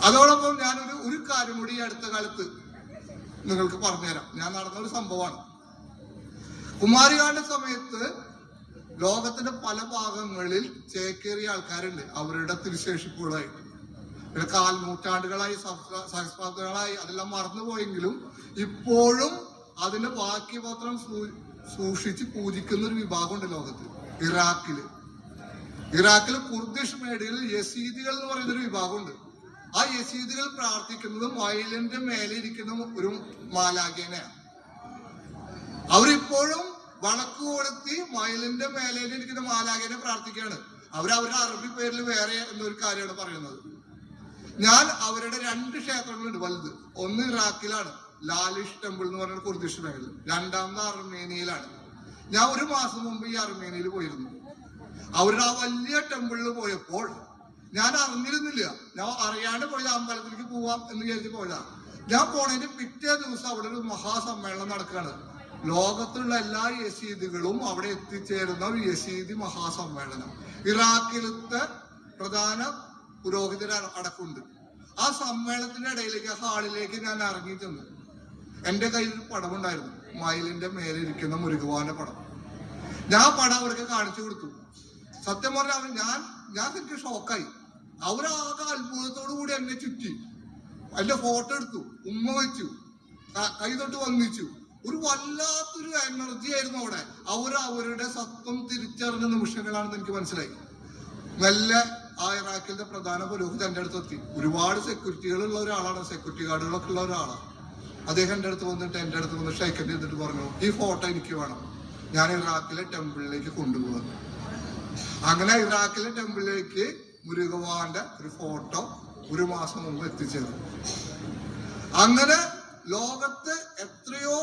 അതോടൊപ്പം ഞാനൊരു കാര്യം കൂടി ഈ അടുത്ത കാലത്ത് നിങ്ങൾക്ക് പറഞ്ഞുതരാം. ഞാൻ നടന്നൊരു സംഭവമാണ്. കുമാരികാണ്ട സമയത്ത് ലോകത്തിന്റെ പല ഭാഗങ്ങളിൽ ചേക്കേറിയ ആൾക്കാരുണ്ട്. അവരുടെ തിരുശേഷിപ്പുകളായിട്ട് നൂറ്റാണ്ടുകളായി സഹസ്രാബ്ദങ്ങളായി അതെല്ലാം മറന്നുപോയെങ്കിലും ഇപ്പോഴും അതിന്റെ ബാക്കി പത്രം സൂക്ഷിച്ച് പൂജിക്കുന്ന ഒരു വിഭാഗമുണ്ട് ലോകത്ത്. ഇറാഖില് കുർദിഷ് മേഖലയിൽ യസീദികൾ എന്ന് പറയുന്ന ഒരു വിഭാഗമുണ്ട്. ആ യസീദികൾ പ്രാർത്ഥിക്കുന്നത് മയിലിന്റെ മേലെ ഇരിക്കുന്ന ഒരു മാലാഖേനെയാണ്. അവരിപ്പോഴും വണക്ക് കൊടുത്തി മയിലിന്റെ മേലെ ഇരിക്കുന്ന മാലാഖേനെ പ്രാർത്ഥിക്കുകയാണ്. അവരുടെ അറബി പേരിൽ വേറെ എന്നൊരു കാര്യമാണ് പറയുന്നത്. ഞാൻ അവരുടെ 2 ക്ഷേത്രങ്ങളുണ്ട് വലുത്. ഒന്ന് ഇറാഖിലാണ്, ലാലിഷ് ടെമ്പിൾ എന്ന് പറയുന്ന കുർദിഷ് മേഖല. രണ്ടാമത് അർമേനിയയിലാണ്. ഞാൻ 1 മാസം മുമ്പ് ഈ അർമേനിയയിൽ പോയിരുന്നു. അവരുടെ ആ വലിയ ടെമ്പിളിൽ പോയപ്പോൾ ഞാൻ അറിഞ്ഞിരുന്നില്ല. ഞാൻ അറിയാണ്ട് പോയത് അമ്പലത്തിലേക്ക് പോവാം എന്ന് വിചാരിച്ച് പോയതാ. ഞാൻ പോണതിന്റെ പിറ്റേ ദിവസം അവിടെ ഒരു മഹാസമ്മേളനം നടക്കുകയാണ്. ലോകത്തുള്ള എല്ലാ യസീദികളും അവിടെ എത്തിച്ചേരുന്ന ഒരു യസീദി മഹാസമ്മേളനം. ഇറാഖിലത്തെ പ്രധാന പുരോഹിതർ അടക്കമുണ്ട്. ആ സമ്മേളനത്തിന്റെ ഇടയിലേക്ക്, ആ ഹാളിലേക്ക് ഞാൻ ഇറങ്ങി ചെന്നു. എന്റെ കയ്യിൽ ഒരു പടമുണ്ടായിരുന്നു, മയിലിന്റെ മേലെ ഇരിക്കുന്ന മുരുകവാന്റെ പടം. ഞാൻ പടം അവർക്ക് കാണിച്ചു കൊടുത്തു. സത്യം പറഞ്ഞാൽ ഞാൻ എനിക്ക് ഷോക്കായി. അവരാകെ അത്ഭുതത്തോടു കൂടി എന്നെ ചുറ്റി എന്റെ ഫോട്ടോ എടുത്തു, ഉമ്മ വെച്ചു, കൈ തൊട്ട് വന്നിച്ചു. ഒരു വല്ലാത്തൊരു എനർജി ആയിരുന്നു അവിടെ. അവരുടെ സത്വം തിരിച്ചറിഞ്ഞ നിമിഷങ്ങളാണെന്ന് എനിക്ക് മനസ്സിലായി. മെല്ലെ ആ ഇറാഖിന്റെ പ്രധാന പുരോഹിതൻ എന്റെ അടുത്ത് എത്തി. ഒരുപാട് സെക്യൂരിറ്റികളുള്ള ഒരാളാണ്, സെക്യൂരിറ്റി ഗാർഡുകളൊക്കെ ഉള്ള ഒരാളാണ്. അദ്ദേഹം എന്റെ അടുത്ത് വന്ന് ഷെയ്ക്കൻ ചെയ്തിട്ട് പറഞ്ഞു, ഈ ഫോട്ടോ എനിക്ക് വേണം, ഞാൻ ഇറാഖിലെ ടെമ്പിളിലേക്ക് കൊണ്ടുപോകുന്നു. അങ്ങനെ ഇറാഖിലെ ടെമ്പിളിലേക്ക് മുരുകവാന്റെ ഒരു ഫോട്ടോ 1 മാസം മുമ്പ് എത്തിച്ചേർന്നു. അങ്ങനെ ലോകത്ത് എത്രയോ